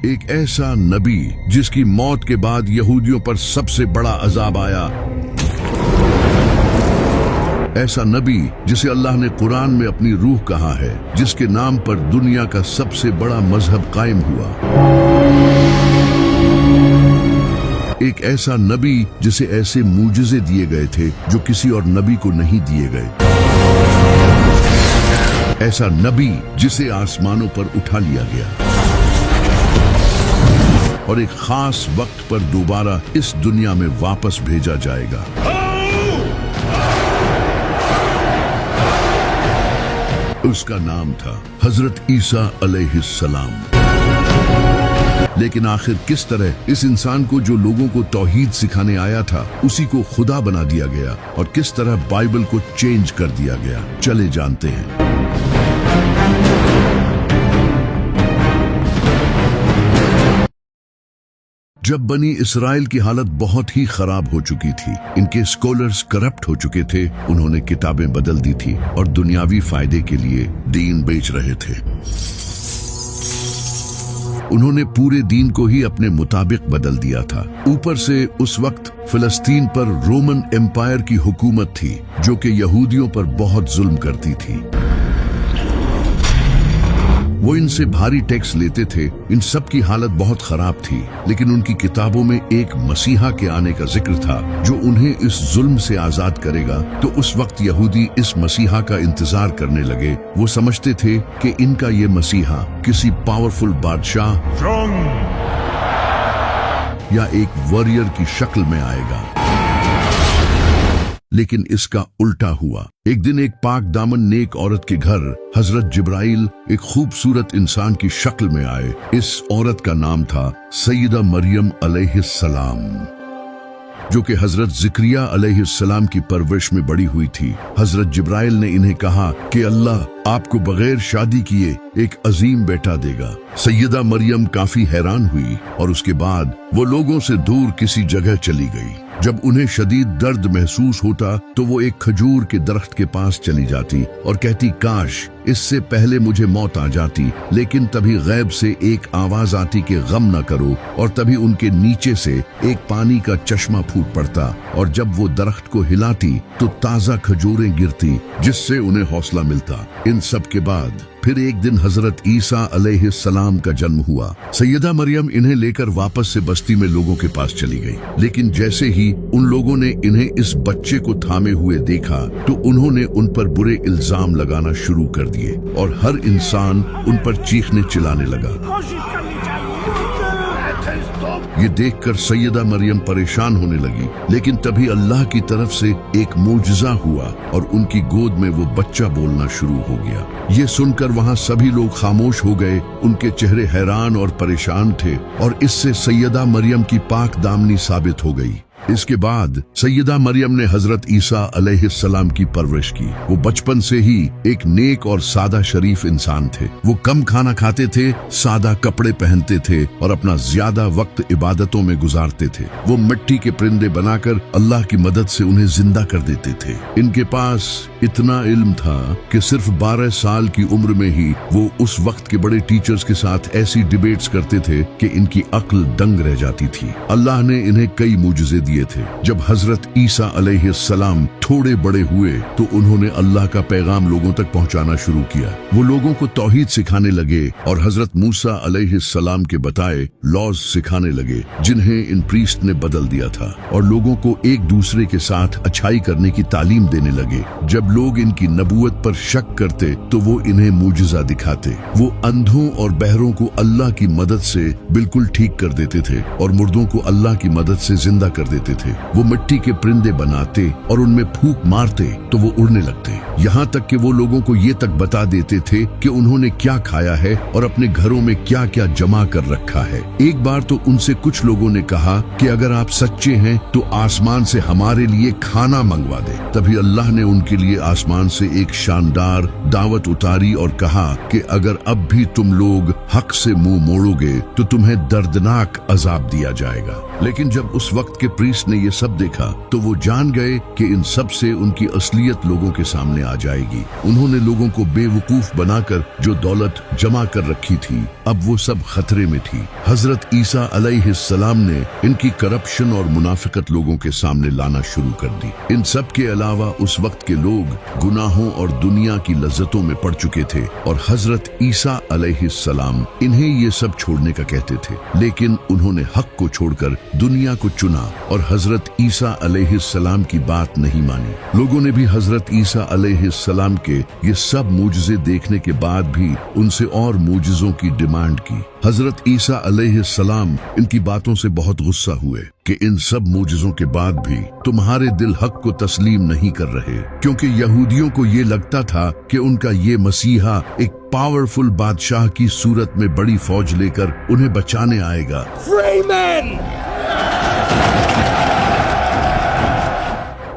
ایک ایسا نبی جس کی موت کے بعد یہودیوں پر سب سے بڑا عذاب آیا، ایسا نبی جسے اللہ نے قرآن میں اپنی روح کہا ہے، جس کے نام پر دنیا کا سب سے بڑا مذہب قائم ہوا، ایک ایسا نبی جسے ایسے معجزے دیے گئے تھے جو کسی اور نبی کو نہیں دیے گئے، ایسا نبی جسے آسمانوں پر اٹھا لیا گیا اور ایک خاص وقت پر دوبارہ اس دنیا میں واپس بھیجا جائے گا۔ اس کا نام تھا حضرت عیسیٰ علیہ السلام۔ لیکن آخر کس طرح اس انسان کو جو لوگوں کو توحید سکھانے آیا تھا اسی کو خدا بنا دیا گیا، اور کس طرح بائبل کو چینج کر دیا گیا، چلے جانتے ہیں۔ جب بنی اسرائیل کی حالت بہت ہی خراب ہو چکی تھی، ان کے اسکالرز کرپٹ ہو چکے تھے، انہوں نے کتابیں بدل دی تھی اور دنیاوی فائدے کے لیے دین بیچ رہے تھے۔ انہوں نے پورے دین کو ہی اپنے مطابق بدل دیا تھا۔ اوپر سے اس وقت فلسطین پر رومن امپائر کی حکومت تھی جو کہ یہودیوں پر بہت ظلم کرتی تھی۔ وہ ان سے بھاری ٹیکس لیتے تھے، ان سب کی حالت بہت خراب تھی، لیکن ان کی کتابوں میں ایک مسیحا کے آنے کا ذکر تھا جو انہیں اس ظلم سے آزاد کرے گا۔ تو اس وقت یہودی اس مسیحا کا انتظار کرنے لگے۔ وہ سمجھتے تھے کہ ان کا یہ مسیحا کسی پاورفل بادشاہ یا ایک واریر کی شکل میں آئے گا، لیکن اس کا الٹا ہوا۔ ایک دن ایک پاک دامن نیک عورت کے گھر حضرت جبرائیل ایک خوبصورت انسان کی شکل میں آئے۔ اس عورت کا نام تھا سیدہ مریم علیہ السلام، جو کہ حضرت زکریہ علیہ السلام کی پرورش میں بڑی ہوئی تھی۔ حضرت جبرائیل نے انہیں کہا کہ اللہ آپ کو بغیر شادی کیے ایک عظیم بیٹا دے گا۔ سیدہ مریم کافی حیران ہوئی اور اس کے بعد وہ لوگوں سے دور کسی جگہ چلی گئی۔ جب انہیں شدید درد محسوس ہوتا تو وہ ایک کھجور کے درخت کے پاس چلی جاتی اور کہتی کاش اس سے پہلے مجھے موت آ جاتی، لیکن تبھی غیب سے ایک آواز آتی کہ غم نہ کرو، اور تبھی ان کے نیچے سے ایک پانی کا چشمہ پھوٹ پڑتا، اور جب وہ درخت کو ہلاتی تو تازہ کھجوریں گرتی جس سے انہیں حوصلہ ملتا۔ ان سب کے بعد پھر ایک دن حضرت عیسیٰ علیہ السلام کا جنم ہوا۔ سیدہ مریم انہیں لے کر واپس سے بستی میں لوگوں کے پاس چلی گئی، لیکن جیسے ہی ان لوگوں نے انہیں اس بچے کو تھامے ہوئے دیکھا تو انہوں نے ان پر برے الزام لگانا شروع کر دیے، اور ہر انسان ان پر چیخنے چلانے لگا۔ یہ دیکھ کر سیدہ مریم پریشان ہونے لگی، لیکن تبھی اللہ کی طرف سے ایک معجزہ ہوا اور ان کی گود میں وہ بچہ بولنا شروع ہو گیا۔ یہ سن کر وہاں سبھی لوگ خاموش ہو گئے، ان کے چہرے حیران اور پریشان تھے، اور اس سے سیدہ مریم کی پاک دامنی ثابت ہو گئی۔ اس کے بعد سیدہ مریم نے حضرت عیسیٰ علیہ السلام کی پرورش کی۔ وہ بچپن سے ہی ایک نیک اور سادہ شریف انسان تھے۔ وہ کم کھانا کھاتے تھے، سادہ کپڑے پہنتے تھے اور اپنا زیادہ وقت عبادتوں میں گزارتے تھے۔ وہ مٹی کے پرندے بنا کر اللہ کی مدد سے انہیں زندہ کر دیتے تھے۔ ان کے پاس اتنا علم تھا کہ صرف 12 سال کی عمر میں ہی وہ اس وقت کے بڑے ٹیچرز کے ساتھ ایسی ڈیبیٹس کرتے تھے کہ ان کی عقل دنگ رہ جاتی تھی۔ اللہ نے انہیں کئی معجزے دیے تھے۔ جب حضرت عیسیٰ علیہ السلام تھوڑے بڑے ہوئے تو انہوں نے اللہ کا پیغام لوگوں تک پہنچانا شروع کیا۔ وہ لوگوں کو توحید سکھانے لگے اور حضرت موسیٰ علیہ السلام کے بتائے لاز سکھانے لگے جنہیں ان پریسٹ نے بدل دیا تھا، اور لوگوں کو ایک دوسرے کے ساتھ اچھائی کرنے کی تعلیم دینے لگے۔ جب لوگ ان کی نبوت پر شک کرتے تو وہ انہیں معجزہ دکھاتے۔ وہ اندھوں اور بہروں کو اللہ کی مدد سے بالکل ٹھیک کر دیتے تھے اور مردوں کو اللہ کی مدد سے زندہ کر دیتے تھے۔ وہ مٹی کے پرندے بناتے اور ان میں پھونک مارتے تو وہ اڑنے لگتے، یہاں تک کہ وہ لوگوں کو یہ تک بتا دیتے تھے کہ انہوں نے کیا کھایا ہے اور اپنے گھروں میں کیا کیا جمع کر رکھا ہے۔ ایک بار تو ان سے کچھ لوگوں نے کہا کہ اگر آپ سچے ہیں تو آسمان سے ہمارے لیے کھانا منگوا دے۔ تبھی اللہ نے ان کے لیے آسمان سے ایک شاندار دعوت اتاری اور کہا کہ اگر اب بھی تم لوگ حق سے منہ موڑو گے تو تمہیں دردناک عذاب دیا جائے گا۔ لیکن جب اس وقت کے प्रीस्ट ने ये सब देखा तो वो जान गए कि इन सब से उनकी असलियत लोगों के सामने आ जाएगी। उन्होंने लोगों को बेवकूफ बनाकर जो दौलत जमा कर रखी थी, अब वो सब खतरे में थी। हजरत ईसा अलैहिस्सलाम ने इनकी करप्शन और मुनाफिकत लोगों के सामने लाना शुरू कर दी। इन सब के अलावा उस वक्त के लोग गुनाहों और दुनिया की लज्जतों में पड़ चुके थे और हजरत ईसा अलैहिस्सलाम इन्हें ये सब छोड़ने का कहते थे, लेकिन उन्होंने हक को छोड़कर दुनिया को चुना और हजरत ईसा अलैहिस्सलाम की बात नहीं मानी। लोगों ने भी हजरत ईसा अलैहिस्सलाम के ये सब मुजज़े देखने के बाद भी उनसे और मुजज़ों की डिमांड की। हजरत ईसा अलैहिस्सलाम इनकी बातों से बहुत गुस्सा हुए कि इन सब मुजज़ों के बाद भी तुम्हारे दिल हक को तस्लीम नहीं कर रहे, क्योंकि यहूदियों को ये लगता था कि उनका ये मसीहा एक पावरफुल बादशाह की सूरत में बड़ी फौज लेकर उन्हें बचाने आएगा।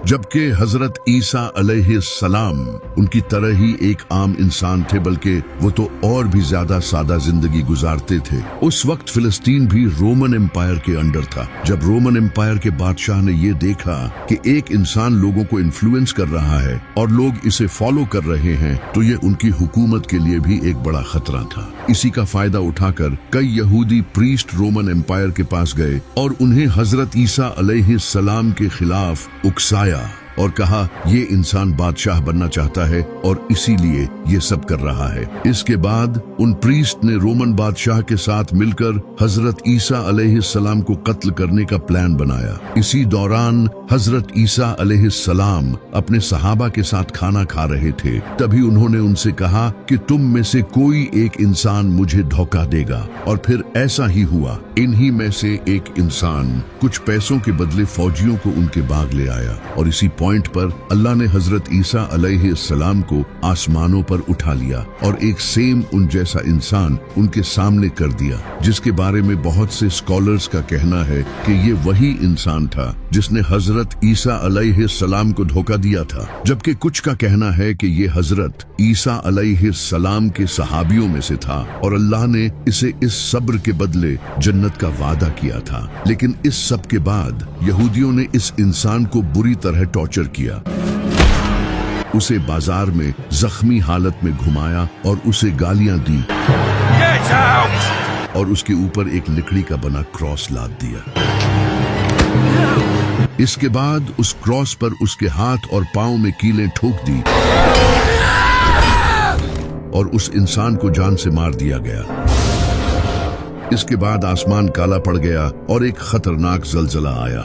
जबकि हजरत ईसा अलैहिस्सलाम उनकी तरह ही एक आम इंसान थे, बल्कि वो तो और भी ज्यादा सादा जिंदगी गुजारते थे। उस वक्त फिलिस्तीन भी रोमन एम्पायर के अंडर था। जब रोमन एम्पायर के बादशाह ने ये देखा कि एक इंसान लोगों को इन्फ्लुएंस कर रहा है और लोग इसे फॉलो कर रहे हैं, तो ये उनकी हुकूमत के लिए भी एक बड़ा खतरा था। इसी का फायदा उठाकर कई यहूदी प्रीस्ट रोमन एम्पायर के पास गए और उन्हें हजरत ईसा अलैहिस्सलाम के खिलाफ उकसाया और कहा ये इंसान बादशाह बनना चाहता है और इसीलिए ये सब कर रहा है। इसके बाद उन प्रीस्ट ने रोमन बादशाह के साथ मिलकर हजरत ईसा अलैहिस्सलाम को कत्ल करने का प्लान बनाया। इसी दौरान हजरत ईसा अलैहिस्सलाम अपने सहाबा के साथ खाना खा रहे थे। तभी उन्होंने उनसे कहा कि तुम में से कोई एक इंसान मुझे धोखा देगा, और फिर ऐसा ही हुआ। इन्हीं में से एक इंसान कुछ पैसों के बदले फौजियों को उनके बाग ले आया और इसी पॉइंट पर अल्लाह ने हजरत ईसा अलैहिस्सलाम को आसमानों पर उठा लिया और एक सेम उन जैसा इंसान उनके सामने कर दिया, जिसके बारे में बहुत से स्कॉलर्स का कहना है कि ये वही इंसान था जिसने हजरत ईसा अलैहिस्सलाम को धोखा दिया था। जबकि कुछ का कहना है कि ये हजरत ईसा अलैहिस्सलाम के सहाबियों में से था और अल्लाह ने इसे इस सब्र के बदले जन्नत का वादा किया था। लेकिन इस सब के बाद यहूदियों ने इस इंसान को बुरी तरह टॉर्चर किया। उसे बाजार में जख्मी हालत में घुमाया और उसे गालियां दी और उसके ऊपर एक लकड़ी का बना क्रॉस लाद दिया। इसके बाद उस क्रॉस पर उसके हाथ और पांव में कीलें ठोक दी और उस इंसान को जान से मार दिया गया। इसके बाद आसमान काला पड़ गया और एक खतरनाक जलजला आया।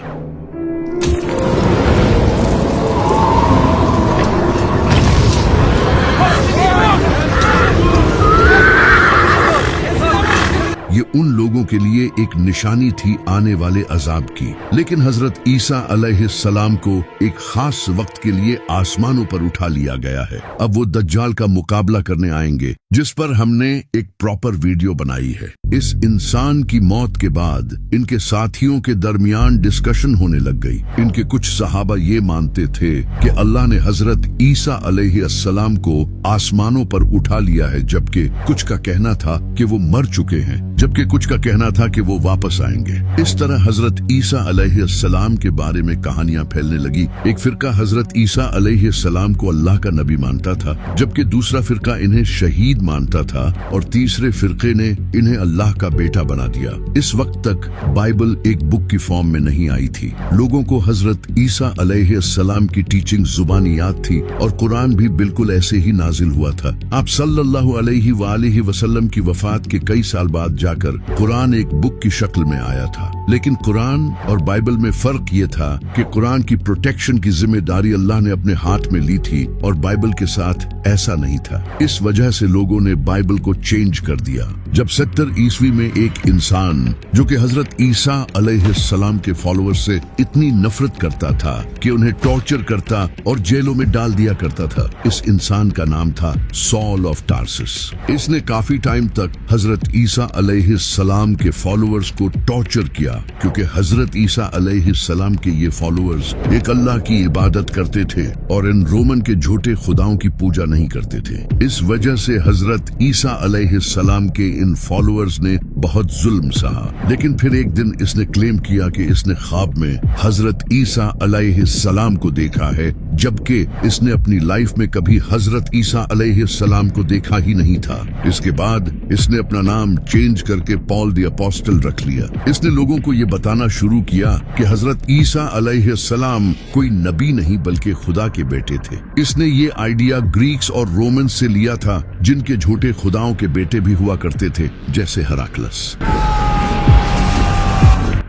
ये उन लोगों के लिए एक निशानी थी आने वाले अजाब की। लेकिन हजरत ईसा अलैहिस्सलाम को एक खास वक्त के लिए आसमानों पर उठा लिया गया है। अब वो दज्जाल का मुकाबला करने आएंगे, जिस पर हमने एक प्रॉपर वीडियो बनाई है। इस इंसान की मौत के बाद इनके साथियों के दरमियान डिस्कशन होने लग गई। इनके कुछ सहाबा ये मानते थे कि अल्लाह ने हजरत ईसा अलैहिस्सलाम को आसमानों पर उठा लिया है, जबकि कुछ का कहना था कि वो मर चुके हैं, जबकि कुछ का कहना था कि वो वापस आएंगे। इस तरह हजरत ईसा अलैहिस्सलाम के बारे में कहानियां फैलने लगी। एक फिरका हजरत ईसा अलैहिस्सलाम को अल्लाह का नबी मानता था, जबकि दूसरा फिरका इन्हें शहीद मानता था और तीसरे फिरके ने इन्हें अल्लाह का बेटा बना दिया। इस वक्त तक बाइबल एक बुक की फॉर्म में नहीं आई थी। लोगों को हजरत ईसा अलैहिस्सलाम की टीचिंग जुबानी याद थी और कुरान भी बिल्कुल ऐसे ही नाजिल हुआ था। आप सल्लल्लाहु अलैहि वसल्लम की वफात के कई साल बाद जाकर कुरान एक बुक की शक्ल में आया था। लेकिन कुरान और बाइबल में फर्क ये था कि कुरान की प्रोटेक्शन की जिम्मेदारी अल्लाह ने अपने हाथ में ली थी और बाइबल के साथ ऐसा नहीं था। इस वजह से लोगों ने बाइबल को चेंज कर दिया। जब 70 ईस्वी में एक इंसान जो कि हजरत ईसा अलैहिस्सलाम के फॉलोअर्स से इतनी नफरत करता था कि उन्हें टॉर्चर करता और जेलों में डाल दिया करता था, इस इंसान का नाम था सॉल ऑफ टार्सस। इसने काफी टाइम तक हजरत ईसा अलैहिस्सलाम के फॉलोअर्स को टॉर्चर किया, क्योंकि हजरत ईसा अलैहिस्सलाम के ये फॉलोअर्स एक अल्लाह की इबादत करते थे और इन रोमन के झूठे खुदाओं की पूजा नहीं करते थे। इस वजह से हजरत ईसा अलैहिस्सलाम के इन फॉलोअर्स ने बहुत जुल्म सहा। लेकिन फिर एक दिन इसने क्लेम किया कि इसने ख्वाब में हजरत ईसा अलैहिस्सलाम को देखा है, जबकि इसने अपनी लाइफ में कभी हजरत ईसा अलैहिस्सलाम को देखा ही नहीं था। इसके बाद इसने अपना नाम चेंज करके पॉल द अपोस्टल रख लिया। इसने लोगों को ये बताना शुरू किया कि हजरत ईसा अलैहिस्सलाम कोई नबी नहीं बल्कि खुदा के बेटे थे। इसने ये आइडिया ग्रीक्स और रोमन्स से लिया था, जिनके झूठे खुदाओं के बेटे भी हुआ करते थे, जैसे हेराक्लस।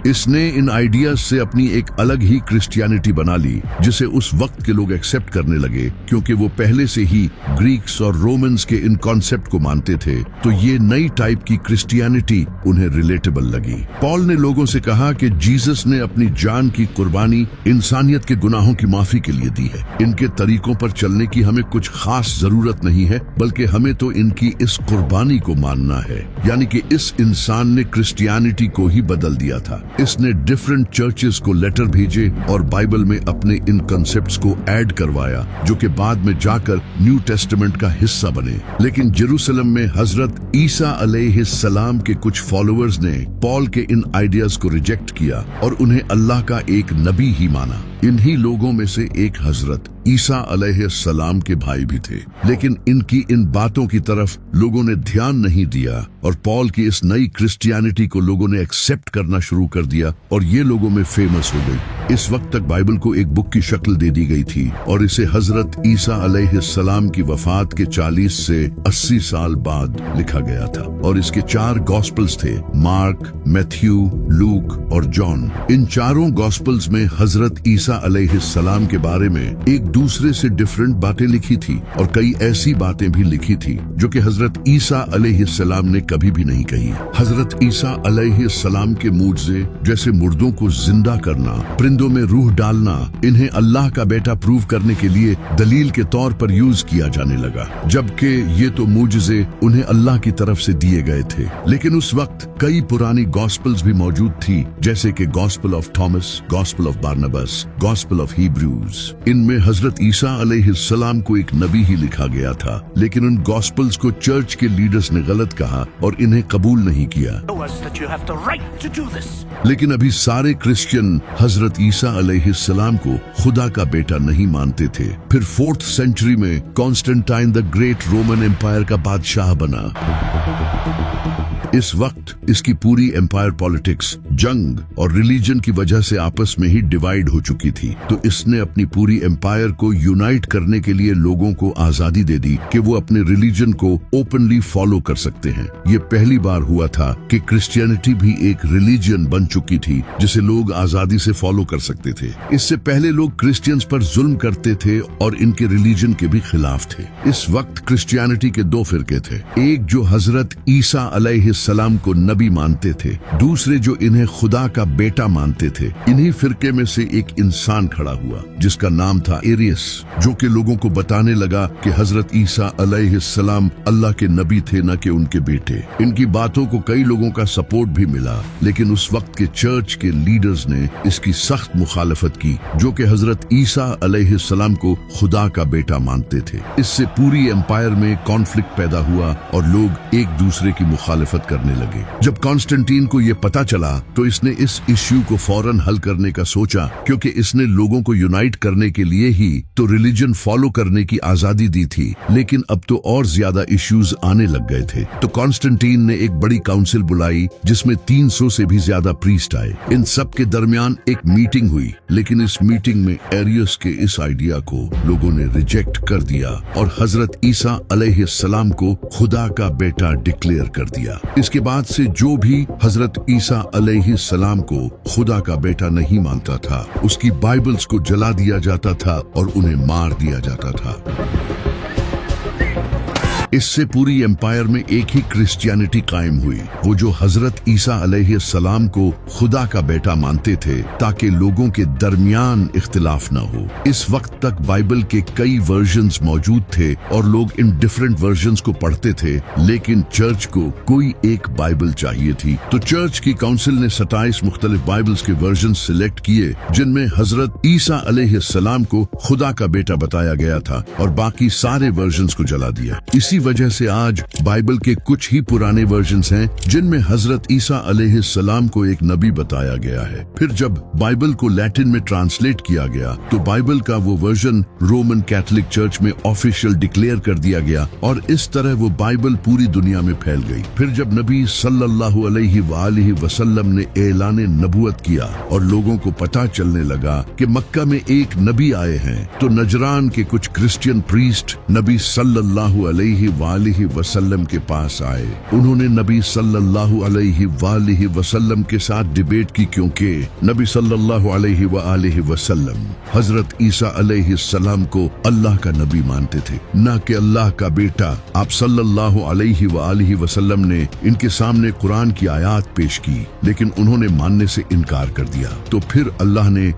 इसने इन आइडियाज से अपनी एक अलग ही क्रिश्चियनिटी बना ली, जिसे उस वक्त के लोग एक्सेप्ट करने लगे, क्योंकि वो पहले से ही ग्रीक्स और रोमन्स के इन कॉन्सेप्ट को मानते थे। तो ये नई टाइप की क्रिश्चियनिटी उन्हें रिलेटेबल लगी। पॉल ने लोगों से कहा कि जीसस ने अपनी जान की कुर्बानी इंसानियत के गुनाहों की माफी के लिए दी है। इनके तरीकों पर चलने की हमें कुछ खास जरूरत नहीं है, बल्कि हमें तो इनकी इस कुर्बानी को मानना है। यानी कि इस इंसान ने क्रिश्चियनिटी को ही बदल दिया था। इसने डिफरेंट चर्चेस को लेटर भेजे और बाइबल में अपने इन कॉन्सेप्ट्स को ऐड करवाया, जो कि बाद में जाकर न्यू टेस्टामेंट का हिस्सा बने। लेकिन जेरूसलम में हजरत ईसा अलैहिस्सलाम के कुछ फॉलोअर्स ने पॉल के इन आइडियाज को रिजेक्ट किया और उन्हें अल्लाह का एक नबी ही माना। इन्हीं लोगों में से एक हजरत ईसा अलैहिस्सलाम के भाई भी थे। लेकिन इनकी इन बातों की तरफ लोगों ने ध्यान नहीं दिया और पॉल की इस नई क्रिश्चियनिटी को लोगों ने एक्सेप्ट करना शुरू कर दिया और ये लोगों में फेमस हो गई। इस वक्त तक बाइबल को एक बुक की शक्ल दे दी गई थी और इसे हजरत ईसा अलैहिस्सलाम की वफात के 40 से 80 साल बाद लिखा गया था और इसके 4 गॉस्पल्स थे, मार्क, मैथ्यू, लूक और जॉन। इन चारों गॉस्पल्स में हजरत ईसा अलैहिस्सलाम के बारे में एक दूसरे से डिफरेंट बातें लिखी थी और कई ऐसी बातें भी लिखी थी जो कि हजरत ईसा अलैहिस्सलाम ने कभी भी नहीं कही। हजरत ईसा अलैहिस्सलाम के मुझसे जैसे मुर्दों को जिंदा करना, परिंदों में रूह डालना, इन्हें अल्लाह का बेटा प्रूव करने के लिए दलील के तौर पर यूज किया जाने लगा, जबकि ये तो मुझसे उन्हें अल्लाह की तरफ से दिए गए थे। लेकिन उस वक्त कई पुरानी गॉस्पल्स भी मौजूद थी, जैसे कि gospel of Thomas, gospel of Barnabas, gospel of Hebrews. इनमें हजरत ईसा अलैहिस्सलाम को एक नबी ही लिखा गया था, लेकिन उन गॉस्पल्स को चर्च के लीडर्स ने गलत कहा और इन्हें कबूल नहीं किया। लेकिन अभी सारे क्रिश्चियन हजरत ईसा अलैहिस्सलाम को खुदा का बेटा नहीं मानते थे। फिर 4th सेंचुरी में Constantine the great Roman empire का बादशाह बना। इस वक्त इसकी पूरी एम्पायर पॉलिटिक्स, जंग और रिलीजन की वजह से आपस में ही डिवाइड हो चुकी थी। तो इसने अपनी पूरी एम्पायर को यूनाइट करने के लिए लोगों को आजादी दे दी कि वो अपने रिलीजन को ओपनली फॉलो कर सकते हैं। ये पहली बार हुआ था कि क्रिश्चियनिटी भी एक रिलीजन बन चुकी थी जिसे लोग आजादी से फॉलो कर सकते थे। इससे पहले लोग क्रिश्चियंस पर जुल्म करते थे और इनके रिलीजन के भी खिलाफ थे। इस वक्त क्रिश्चियनिटी के 2 फिरके थे, एक जो हजरत ईसा अलैहिस्सलाम को नबी मानते थे, दूसरे जो इन्हें खुदा का बेटा मानते थे। इन्हीं फिरके में से एक इंसान खड़ा हुआ जिसका नाम था एरियस, जो कि लोगों को बताने लगा कि हजरत ईसा अलैहिस्सलाम अल्लाह के नबी थे, न कि उनके बेटे। इनकी बातों को कई लोगों का सपोर्ट भी मिला, लेकिन उस वक्त के चर्च के लीडर्स ने इसकी सख्त मुखालफत की, जो कि हजरत ईसा अलैहिस्सलाम को खुदा का बेटा मानते थे। इससे पूरी एम्पायर में कॉन्फ्लिक्ट पैदा हुआ और लोग एक दूसरे की मुखालफत करने लगे। जब कॉन्स्टेंटीन को यह पता चला तो इसने इस इश्यू को फौरन हल करने का सोचा, क्योंकि इसने लोगों को यूनाइट करने के लिए ही तो रिलीजन फॉलो करने की आजादी दी थी, लेकिन अब तो और ज्यादा इश्यूज आने लग गए थे। तो कॉन्स्टेंटीन ने एक बड़ी काउंसिल बुलाई जिसमें 300 से भी ज्यादा प्रीस्ट आए। इन सब के दरमियान एक मीटिंग हुई, लेकिन इस मीटिंग में एरियस के इस आइडिया को लोगों ने रिजेक्ट कर दिया और हजरत ईसा अलैहिस्सलाम को खुदा का बेटा डिक्लेयर कर दिया। इसके बाद से जो भी हजरत ईसा अलैहिस्सलाम को खुदा का बेटा नहीं मानता था, उसकी बाइबल्स को जला दिया जाता था और उन्हें मार दिया जाता था। इससे पूरी एम्पायर में एक ही क्रिश्चियनिटी कायम हुई, वो जो हजरत ईसा अलैहिस्सलाम को खुदा का बेटा मानते थे, ताकि लोगों के दरमियान इख्तिलाफ न हो। इस वक्त तक बाइबल के कई वर्जन्स मौजूद थे और लोग इन डिफरेंट वर्जन्स को पढ़ते थे, लेकिन चर्च को कोई एक बाइबल चाहिए थी। तो चर्च की काउंसिल ने 27 मुख्तलिफ बाइबल्स के वर्जन सिलेक्ट किए, जिनमें हजरत ईसा अलैहिस्सलाम को खुदा का बेटा बताया गया था, और बाकी सारे वर्जन्स को जला दिया। इसी वजह से आज बाइबल के कुछ ही पुराने वर्जन्स हैं जिनमें हजरत ईसा अलैहिस्सलाम को एक नबी बताया गया है। फिर जब बाइबल को लैटिन में ट्रांसलेट किया गया तो बाइबल का वो वर्जन रोमन कैथोलिक चर्च में ऑफिशियल डिक्लेयर कर दिया गया और इस तरह वो बाइबल पूरी दुनिया में फैल गई। फिर जब नबी सल्लल्लाहु अलैहि वसल्लम ने ऐलान नबूवत किया और लोगों को पता चलने लगा कि मक्का में एक नबी आए हैं तो नजरान के कुछ क्रिश्चियन प्रीस्ट नबी सल्लल्लाहु अलैहि वसल्लम के पास आए। उन्होंने नबी सल्लल्लाहु अलैहि वसल्लम के साथ डिबेट की क्योंकि नबी सल्लल्लाहु अलैहि वसल्लम हजरत ईसा अलैहिस्सलाम को अल्लाह का नबी मानते थे, न कि अल्लाह का बेटा। आप सल्लल्लाहु अलैहि वसल्लम ने इनके सामने कुरान की आयत पेश की लेकिन उन्होंने मानने से इनकार कर दिया। तो फिर अल्लाह ने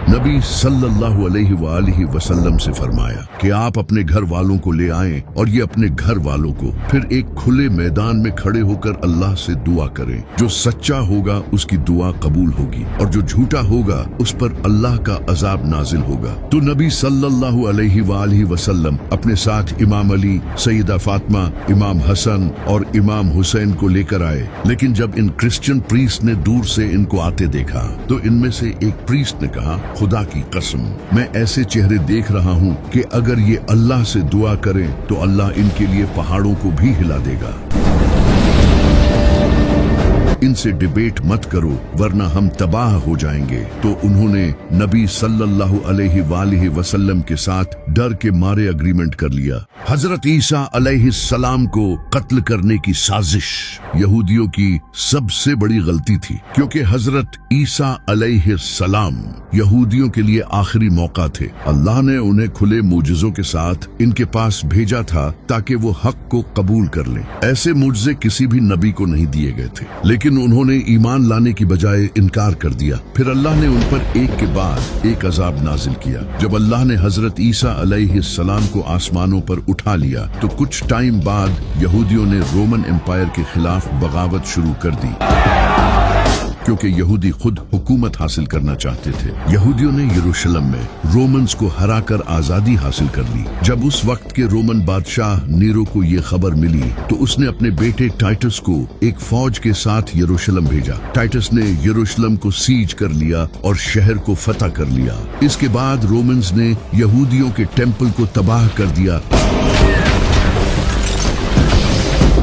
नबी सल्लल्लाहु अलैहि वसल्लम से फरमाया कि आप अपने घर वालों को ले आएं और ये अपने घर वालों को फिर एक खुले मैदान में खड़े होकर अल्लाह से दुआ करें। जो सच्चा होगा उसकी दुआ कबूल होगी और जो झूठा होगा उस पर अल्लाह का अजाब नाजिल होगा। तो नबी सल्लल्लाहु अलैहि वसल्लम अपने साथ इमाम अली, सैयदा फातिमा, इमाम हसन और इमाम हुसैन को लेकर आए। लेकिन जब इन क्रिश्चियन प्रीस्ट ने दूर से इनको आते देखा तो इनमें से एक प्रीस्ट ने कहा, खुदा की कसम मैं ऐसे चेहरे देख रहा हूँ कि अगर ये अल्लाह से दुआ करें तो अल्लाह इनके लिए पहाड़ों को भी हिला देगा। इनसे डिबेट मत करो वरना हम तबाह हो जाएंगे। तो उन्होंने नबी सल्लल्लाहु अलैहि वसल्लम के साथ डर के मारे अग्रीमेंट कर लिया। हजरत ईसा अलैहिस्सलाम को कत्ल करने की साजिश यहूदियों की सबसे बड़ी गलती थी क्योंकि हजरत ईसा अलैहिस्सलाम यहूदियों के लिए आखिरी मौका थे। अल्लाह ने उन्हें खुले मुजज़ों के साथ इनके पास भेजा था ताकि वो हक को कबूल कर लें। ऐसे मुजज़े किसी भी नबी को नहीं दिए गए थे लेकिन उन्होंने ईमान लाने की बजाय इनकार कर दिया। फिर अल्लाह ने उन पर एक के बाद एक अजाब नाजिल किया। जब अल्लाह ने हजरत ईसा अलैहिस्सलाम को आसमानों पर उठा लिया तो कुछ टाइम बाद यहूदियों ने रोमन एम्पायर के खिलाफ बगावत शुरू कर दी क्योंकि यहूदी खुद हुकूमत हासिल करना चाहते थे। यहूदियों ने यरूशलेम में रोमन्स को हराकर आजादी हासिल कर ली। जब उस वक्त के रोमन बादशाह नीरो को ये खबर मिली तो उसने अपने बेटे टाइटस को एक फौज के साथ यरूशलेम भेजा। टाइटस ने यरूशलेम को सीज कर लिया और शहर को फतह कर लिया। इसके बाद रोमन्स ने यहूदियों के टेम्पल को तबाह कर दिया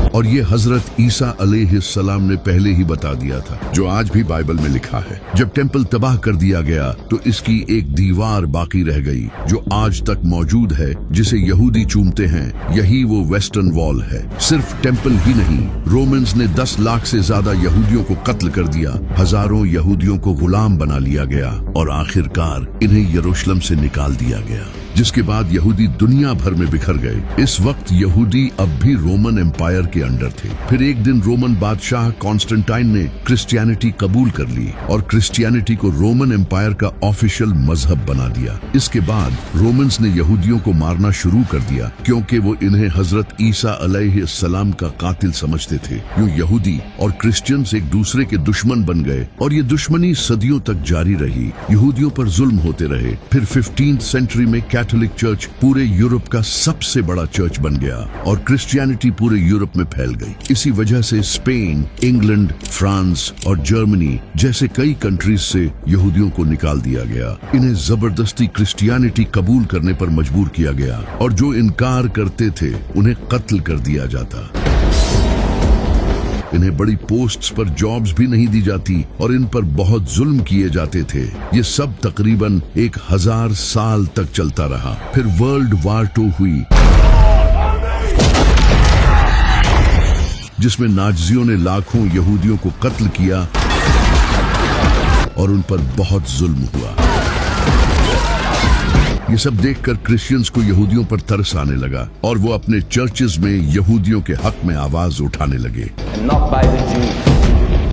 और ये हजरत ईसा अलैहिस्सलाम ने पहले ही बता दिया था जो आज भी बाइबल में लिखा है। जब टेम्पल तबाह कर दिया गया तो इसकी एक दीवार बाकी रह गई जो आज तक मौजूद है जिसे यहूदी चूमते हैं। यही वो वेस्टर्न वॉल है। सिर्फ टेम्पल ही नहीं, रोमन्स ने 10 लाख से ज्यादा यहूदियों को कत्ल कर दिया। हजारों यहूदियों को गुलाम बना लिया गया और आखिरकार इन्हें यरूशलेम से निकाल दिया गया जिसके बाद यहूदी दुनिया भर में बिखर गए। इस वक्त यहूदी अब भी रोमन एम्पायर के अंडर थे। फिर एक दिन रोमन बादशाह कॉन्स्टेंटाइन ने क्रिश्चियनिटी कबूल कर ली और क्रिश्चियनिटी को रोमन एम्पायर का ऑफिशियल मजहब बना दिया। इसके बाद रोमन्स ने यहूदियों को मारना शुरू कर दिया क्योंकि वो इन्हें हजरत ईसा अलैहिस्सलाम का कातिल समझते थे। यूं यहूदी और क्रिश्चियंस एक दूसरे के दुश्मन बन गए और ये दुश्मनी सदियों तक जारी रही। यहूदियों पर जुल्म होते रहे। फिर 15th सेंचुरी में कैथोलिक चर्च पूरे यूरोप का सबसे बड़ा चर्च बन गया और क्रिश्चियनिटी पूरे यूरोप में फैल गई। इसी वजह से स्पेन, इंग्लैंड, फ्रांस और जर्मनी जैसे कई कंट्रीज से यहूदियों को निकाल दिया गया। इन्हें जबरदस्ती क्रिश्चियनिटी कबूल करने पर मजबूर किया गया और जो इनकार करते थे उन्हें कत्ल कर दिया जाता। इन्हें बड़ी पोस्ट्स पर जॉब्स भी नहीं दी जाती और इन पर बहुत जुल्म किए जाते थे। ये सब तकरीबन 1000 साल तक चलता रहा। फिर वर्ल्ड वार 2 हुई जिसमें नाज़ियों ने लाखों यहूदियों को कत्ल किया और उन पर बहुत जुल्म हुआ। ये सब देखकर क्रिश्चियंस को यहूदियों पर तरस आने लगा और वो अपने चर्चेस में यहूदियों के हक में आवाज उठाने लगे।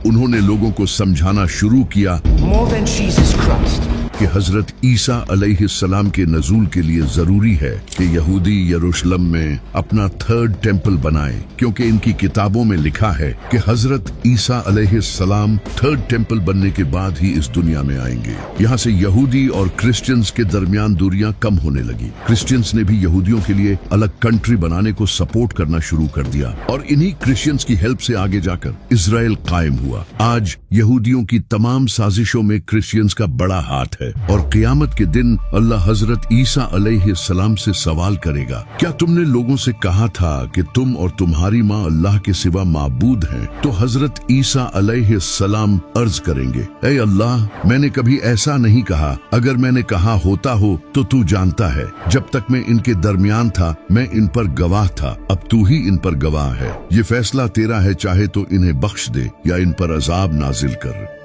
उन्होंने लोगों को समझाना शुरू किया कि हजरत ईसा अलैहिस्सलाम के नजूल के लिए जरूरी है कि यहूदी यरूशलेम में अपना थर्ड टेम्पल बनाएं, क्योंकि इनकी किताबों में लिखा है कि हजरत ईसा अलैहिस्सलाम थर्ड टेम्पल बनने के बाद ही इस दुनिया में आएंगे। यहाँ से यहूदी और क्रिश्चियंस के दरमियान दूरियां कम होने लगी। क्रिश्चियंस ने भी यहूदियों के लिए अलग कंट्री बनाने को सपोर्ट करना शुरू कर दिया और इन्हीं क्रिश्चियंस की हेल्प से आगे जाकर इजराइल कायम हुआ। आज यहूदियों की तमाम साजिशों में क्रिश्चियंस का बड़ा हाथ है और क़यामत के दिन अल्लाह हजरत ईसा अलैहिस्सलाम से सवाल करेगा, क्या तुमने लोगों से कहा था कि तुम और तुम्हारी माँ अल्लाह के सिवा माबूद हैं? तो हजरत ईसा अलैहिस्सलाम अर्ज करेंगे, ऐ अल्लाह, मैंने कभी ऐसा नहीं कहा। अगर मैंने कहा होता हो तो तू जानता है। जब तक मैं इनके दरमियान था मैं इन पर गवाह था, अब तू ही इन पर गवाह है। ये फैसला तेरा है, चाहे तो इन्हें बख्श दे या इन पर अजाब नाजिल कर।